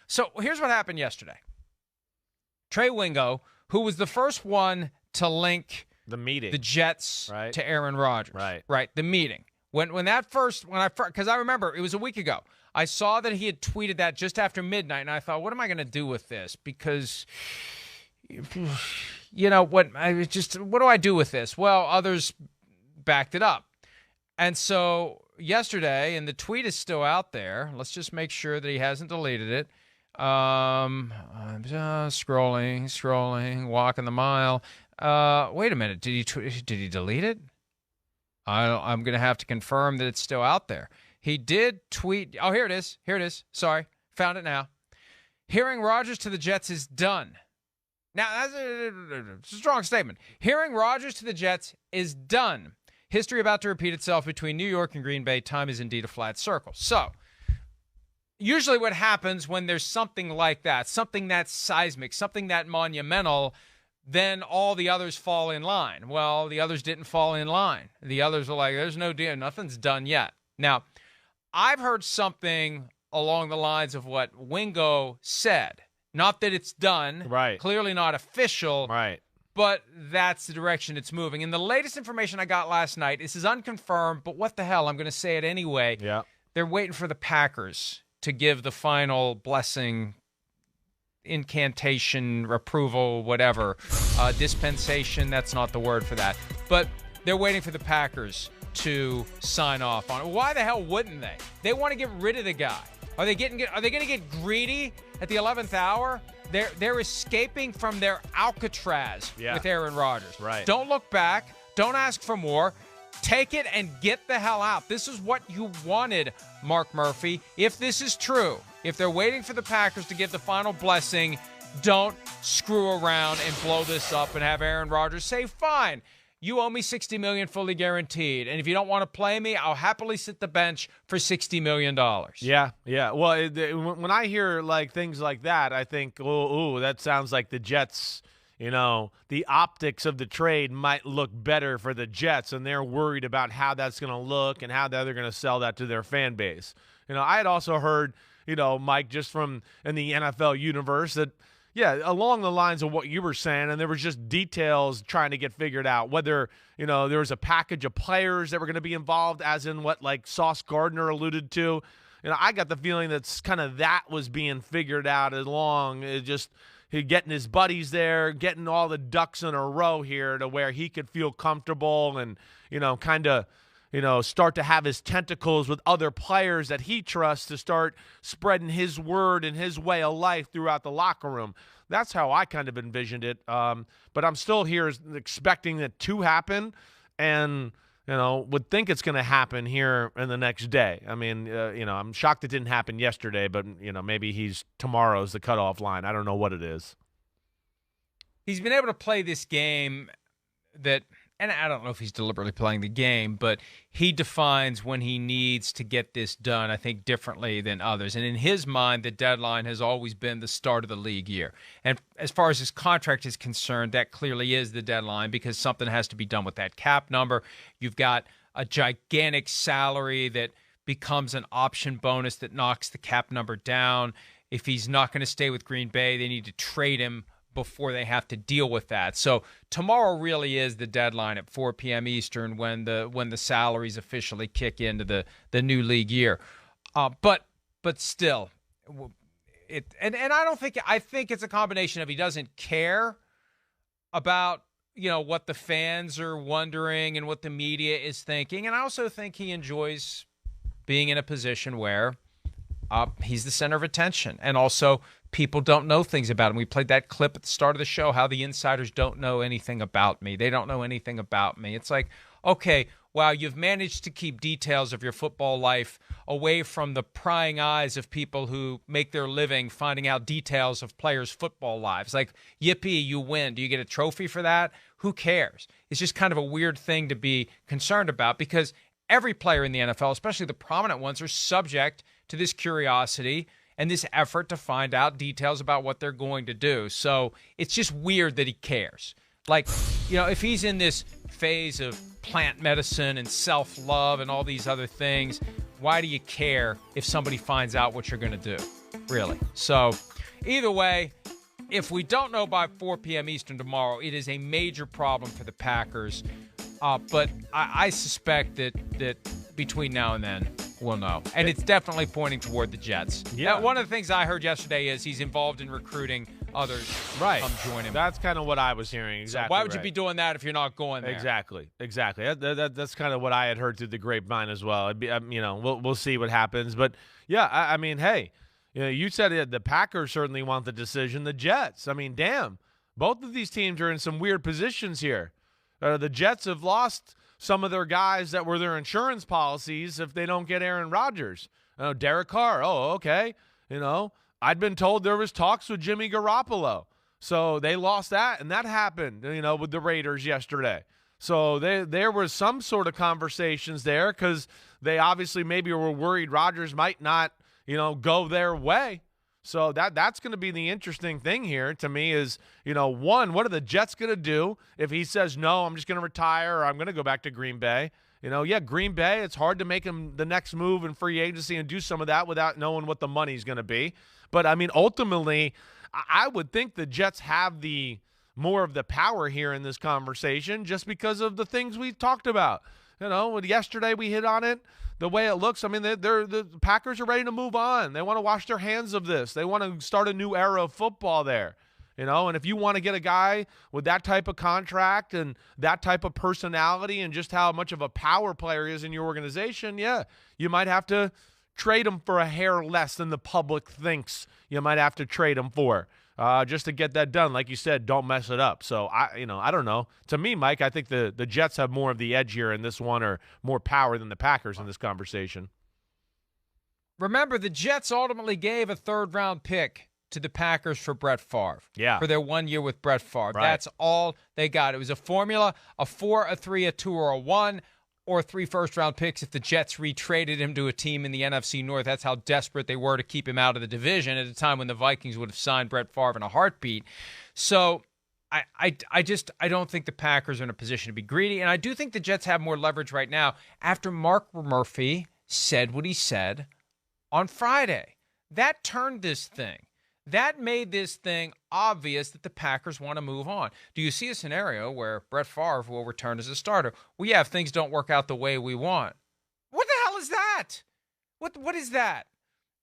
So here's what happened yesterday. Trey Wingo, who was the first one to link the Jets to Aaron Rodgers. Right. The meeting. Because I remember it was a week ago. I saw that he had tweeted that just after midnight, and I thought, what am I going to do with this? Because, what do I do with this? Well, others backed it up. And so yesterday, and the tweet is still out there. Let's just make sure that he hasn't deleted it. I'm just scrolling, walking the mile. Wait a minute. Did he delete it? I'm going to have to confirm that it's still out there. He did tweet. Oh, here it is. Sorry. Found it now. Hearing Rodgers to the Jets is done. Now, that's a strong statement. Hearing Rodgers to the Jets is done. History about to repeat itself between New York and Green Bay. Time is indeed a flat circle. So, usually what happens when there's something like that, something that's seismic, something that monumental, then all the others fall in line. Well, the others didn't fall in line. The others are like, there's no deal. Nothing's done yet. Now, I've heard something along the lines of what Wingo said. Not that it's done. Right. Clearly not official. Right. But that's the direction it's moving. And the latest information I got last night, this is unconfirmed, but what the hell? I'm going to say it anyway. Yeah. They're waiting for the Packers to give the final blessing, incantation, approval, whatever. Dispensation, that's not the word for that. But they're waiting for the Packers to sign off on it. Why the hell wouldn't they? They want to get rid of the guy. Are they going to get greedy at the 11th hour? They're escaping from their Alcatraz with Aaron Rodgers. Right. Don't look back. Don't ask for more. Take it and get the hell out. This is what you wanted, Mark Murphy. If this is true, if they're waiting for the Packers to give the final blessing, don't screw around and blow this up and have Aaron Rodgers say, fine, you owe me $60 million fully guaranteed. And if you don't want to play me, I'll happily sit the bench for $60 million. Yeah. Well, when I hear things like that, I think, ooh, that sounds like the Jets, the optics of the trade might look better for the Jets, and they're worried about how that's going to look and how they're going to sell that to their fan base. I had also heard, Mike, just from in the NFL universe that, along the lines of what you were saying, and there was just details trying to get figured out, whether, there was a package of players that were going to be involved, as in what, Sauce Gardner alluded to. I got the feeling that's kind of that was being figured out along. It just getting his buddies there, getting all the ducks in a row here to where he could feel comfortable and, kind of, start to have his tentacles with other players that he trusts to start spreading his word and his way of life throughout the locker room. That's how I kind of envisioned it. But I'm still here expecting it to happen and, would think it's going to happen here in the next day. I mean, I'm shocked it didn't happen yesterday, but, maybe tomorrow's the cutoff line. I don't know what it is. He's been able to play this game and I don't know if he's deliberately playing the game, but he defines when he needs to get this done, I think, differently than others. And in his mind, the deadline has always been the start of the league year. And as far as his contract is concerned, that clearly is the deadline because something has to be done with that cap number. You've got a gigantic salary that becomes an option bonus that knocks the cap number down. If he's not going to stay with Green Bay, they need to trade him before they have to deal with that. So tomorrow really is the deadline at 4 p.m. Eastern when the salaries officially kick into the new league year. But still, I think it's a combination of he doesn't care about what the fans are wondering and what the media is thinking, and I also think he enjoys being in a position where he's the center of attention, and also people don't know things about him. We played that clip at the start of the show, how the insiders don't know anything about me. They don't know anything about me. It's like, okay, wow, you've managed to keep details of your football life away from the prying eyes of people who make their living finding out details of players' football lives. Like, yippee, you win. Do you get a trophy for that? Who cares? It's just kind of a weird thing to be concerned about because every player in the NFL, especially the prominent ones, are subject to this curiosity and this effort to find out details about what they're going to do. So it's just weird that he cares. Like, if he's in this phase of plant medicine and self-love and all these other things, why do you care if somebody finds out what you're going to do? really. So either way, if we don't know by 4 p.m. Eastern tomorrow, it is a major problem for the Packers. But I suspect that between now and then, we'll know. And it's definitely pointing toward the Jets. Yeah. Now, one of the things I heard yesterday is he's involved in recruiting others to come join him. That's kind of what I was hearing. Exactly. So why would you be doing that if you're not going there? Exactly. That's kind of what I had heard through the grapevine as well. It'd be, we'll see what happens. But, yeah, I mean, hey, you said it, the Packers certainly want the decision. The Jets, I mean, damn. Both of these teams are in some weird positions here. The Jets have lost some of their guys that were their insurance policies if they don't get Aaron Rodgers. Derek Carr, okay. I'd been told there was talks with Jimmy Garoppolo. So they lost that, and that happened, with the Raiders yesterday. So there was some sort of conversations there because they obviously maybe were worried Rodgers might not, go their way. So that's going to be the interesting thing here to me is, one, what are the Jets going to do if he says, no, I'm just going to retire or I'm going to go back to Green Bay? Green Bay, it's hard to make him the next move in free agency and do some of that without knowing what the money's going to be. But, I mean, ultimately, I would think the Jets have the more of the power here in this conversation just because of the things we talked about. Yesterday we hit on it. The way it looks, I mean, the Packers are ready to move on. They want to wash their hands of this. They want to start a new era of football there. And if you want to get a guy with that type of contract and that type of personality and just how much of a power player he is in your organization, yeah, you might have to trade him for a hair less than the public thinks you might have to trade him for. Just to get that done. Like you said, don't mess it up. So, I don't know. To me, Mike, I think the Jets have more of the edge here in this one or more power than the Packers in this conversation. Remember, the Jets ultimately gave a third-round pick to the Packers for Brett Favre. Yeah. For their 1 year with Brett Favre. Right. That's all they got. It was a formula, a 4, a 3, a 2, or a 1. Or 3 first-round picks if the Jets retraded him to a team in the NFC North. That's how desperate they were to keep him out of the division at a time when the Vikings would have signed Brett Favre in a heartbeat. So I don't think the Packers are in a position to be greedy, and I do think the Jets have more leverage right now after Mark Murphy said what he said on Friday. That turned this thing. That made this thing obvious that the Packers want to move on. Do you see a scenario where Brett Favre will return as a starter? Well, yeah, if things don't work out the way we want. What the hell is that? What is that?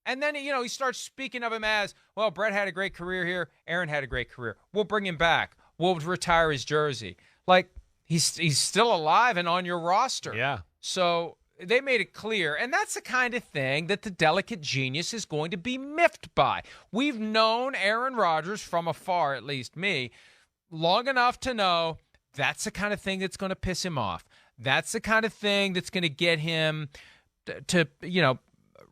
And then, he starts speaking of him as, well, Brett had a great career here. Aaron had a great career. We'll bring him back. We'll retire his jersey. Like, he's still alive and on your roster. Yeah. So they made it clear, and that's the kind of thing that the delicate genius is going to be miffed by. We've known Aaron Rodgers from afar, at least me, long enough to know that's the kind of thing that's going to piss him off. That's the kind of thing that's going to get him to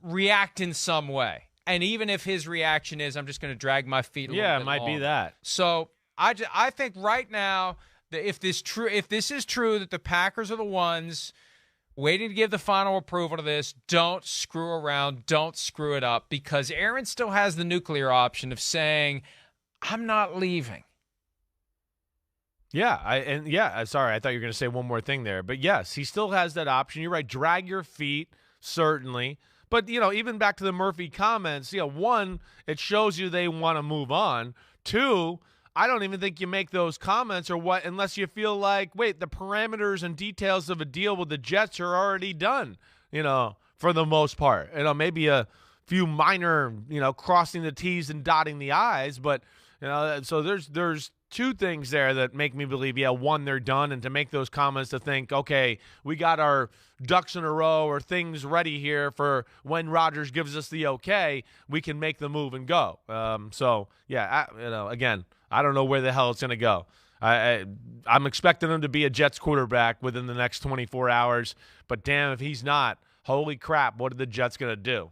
react in some way. And even if his reaction is, I'm just going to drag my feet a little bit Yeah, it might be that. So I think right now, that if this is true that the Packers are the ones waiting to give the final approval to this, don't screw around, don't screw it up, because Aaron still has the nuclear option of saying, I'm not leaving. Yeah, sorry, I thought you were going to say one more thing there. But yes, he still has that option. You're right, drag your feet, certainly. But, even back to the Murphy comments, one, it shows you they want to move on. Two, I don't even think you make those comments unless you feel like, wait, the parameters and details of a deal with the Jets are already done, for the most part. Maybe a few minor, crossing the T's and dotting the I's. But, so there's two things there that make me believe, one, they're done. And to make those comments to think, okay, we got our ducks in a row or things ready here for when Rodgers gives us the okay, we can make the move and go. Again, I don't know where the hell it's going to go. I'm expecting him to be a Jets quarterback within the next 24 hours. But damn, if he's not, holy crap, what are the Jets going to do?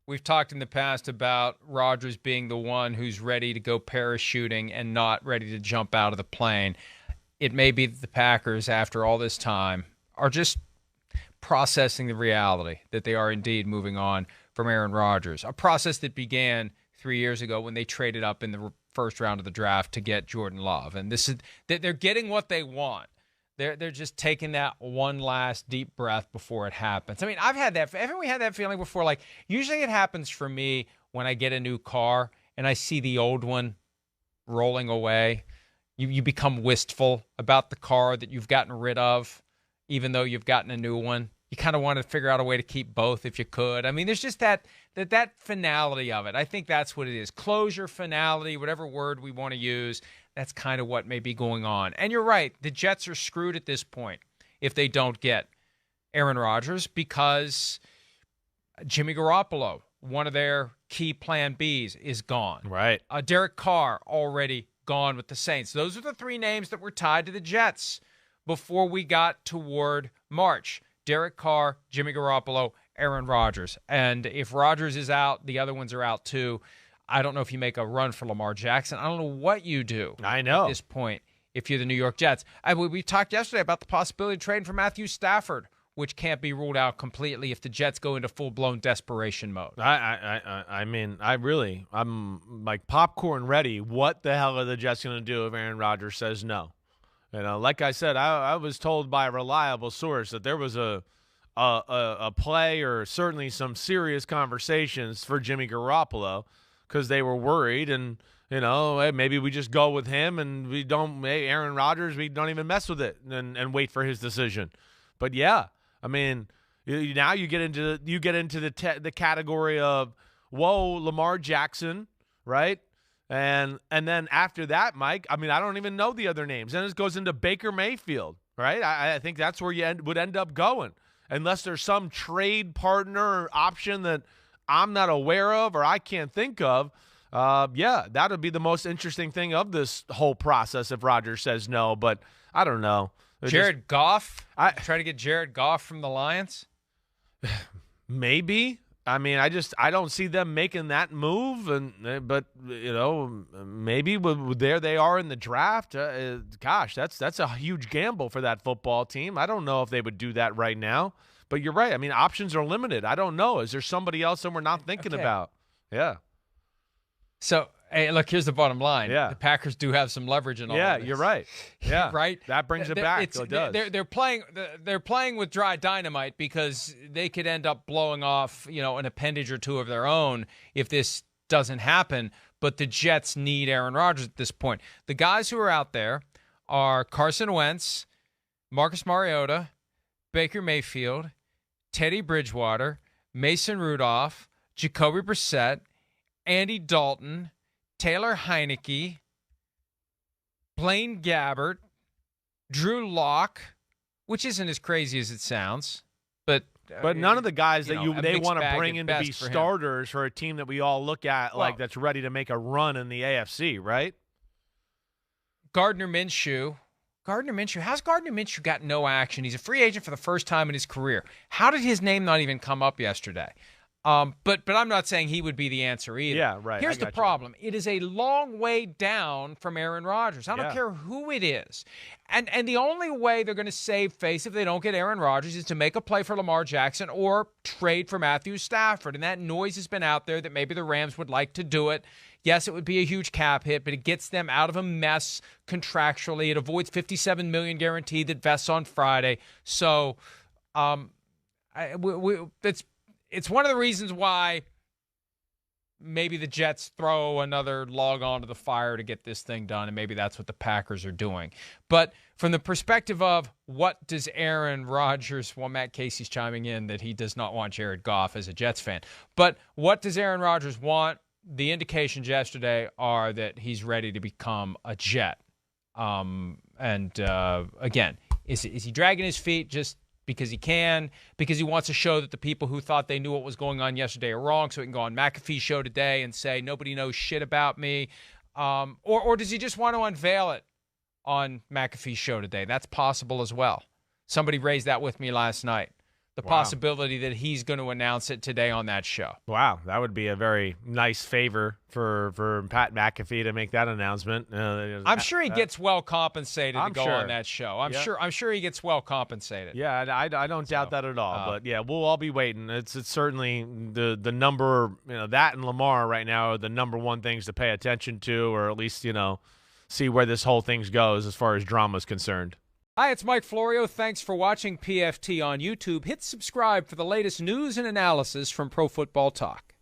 We've talked in the past about Rodgers being the one who's ready to go parachuting and not ready to jump out of the plane. It may be that the Packers, after all this time, are just processing the reality that they are indeed moving on from Aaron Rodgers, a process that began 3 years ago when they traded up in the first round of the draft to get Jordan Love. And this is that they're getting what they want. They're just taking that one last deep breath before it happens. I mean, I've had that. Haven't we had that feeling before? Like, usually it happens for me when I get a new car and I see the old one rolling away. You become wistful about the car that you've gotten rid of, even though you've gotten a new one. You kind of want to figure out a way to keep both if you could. I mean, there's just that finality of it. I think that's what it is. Closure, finality, whatever word we want to use. That's kind of what may be going on. And you're right. The Jets are screwed at this point if they don't get Aaron Rodgers because Jimmy Garoppolo, one of their key plan Bs, is gone. Right. Derek Carr already gone with the Saints. Those are the three names that were tied to the Jets before we got toward March. Derek Carr, Jimmy Garoppolo, Aaron Rodgers. And if Rodgers is out, the other ones are out too. I don't know if you make a run for Lamar Jackson. I don't know what you do I know. at this point if you're the New York Jets. We talked yesterday about the possibility of trading for Matthew Stafford, which can't be ruled out completely if the Jets go into full-blown desperation mode. I mean, I'm like popcorn ready. What the hell are the Jets going to do if Aaron Rodgers says no? You know, like I said, I was told by a reliable source that there was a play or certainly some serious conversations for Jimmy Garoppolo because they were worried and, you know, hey, maybe we just go with him and we don't, hey, Aaron Rodgers, we don't even mess with it and wait for his decision. But yeah, I mean, now you get into the category of, whoa, Lamar Jackson, right? And then after that, Mike, I mean, I don't even know the other names. Then it goes into Baker Mayfield, right? I think that's where you would end up going, unless there's some trade partner or option that I'm not aware of or I can't think of. Yeah, that would be the most interesting thing of this whole process if Rodgers says no, but I don't know. Jared Goff? Try to get Jared Goff from the Lions? Maybe. I mean, I don't see them making that move, but you know, maybe there they are in the draft. Gosh, that's a huge gamble for that football team. I don't know if they would do that right now, but you're right. I mean, options are limited. I don't know. Is there somebody else that we're not thinking about? Yeah. So, hey, look, here's the bottom line. Yeah. The Packers do have some leverage in all Yeah, of this. You're right. Yeah. Right? That brings it back. It does. They're playing with dry dynamite because they could end up blowing off, you know, an appendage or two of their own if this doesn't happen. But the Jets need Aaron Rodgers at this point. The guys who are out there are Carson Wentz, Marcus Mariota, Baker Mayfield, Teddy Bridgewater, Mason Rudolph, Jacoby Brissett, Andy Dalton, Taylor Heineke, Blaine Gabbert, Drew Lock, which isn't as crazy as it sounds, but none of the guys that they want to bring in to be for starters for a team that we all look at like that's ready to make a run in the AFC, right? Gardner Minshew. How's Gardner Minshew got no action? He's a free agent for the first time in his career. How did his name not even come up yesterday? But I'm not saying he would be the answer either. Yeah, right. Here's the problem. It is a long way down from Aaron Rodgers. I don't care who it is. And the only way they're going to save face if they don't get Aaron Rodgers is to make a play for Lamar Jackson or trade for Matthew Stafford. And that noise has been out there that maybe the Rams would like to do it. Yes, it would be a huge cap hit, but it gets them out of a mess contractually. It avoids $57 million guaranteed that vests on Friday. So it's one of the reasons why maybe the Jets throw another log onto the fire to get this thing done, and maybe that's what the Packers are doing. But from the perspective of what does Aaron Rodgers, well, Matt Casey's chiming in that he does not want Jared Goff as a Jets fan. But what does Aaron Rodgers want? The indications yesterday are that he's ready to become a Jet. Again, is he dragging his feet just because he can, because he wants to show that the people who thought they knew what was going on yesterday are wrong, so he can go on McAfee's show today and say, nobody knows shit about me? Or does he just want to unveil it on McAfee's show today? That's possible as well. Somebody raised that with me last night. The possibility that he's going to announce it today on that show. Wow, that would be a very nice favor for Pat McAfee to make that announcement. I'm sure he gets well compensated to go on that show. I'm sure he gets well compensated. Yeah, I don't doubt that at all. But yeah, we'll all be waiting. It's certainly the number, that and Lamar right now are the number one things to pay attention to, or at least see where this whole thing goes as far as drama is concerned. Hi, it's Mike Florio. Thanks for watching PFT on YouTube. Hit subscribe for the latest news and analysis from Pro Football Talk.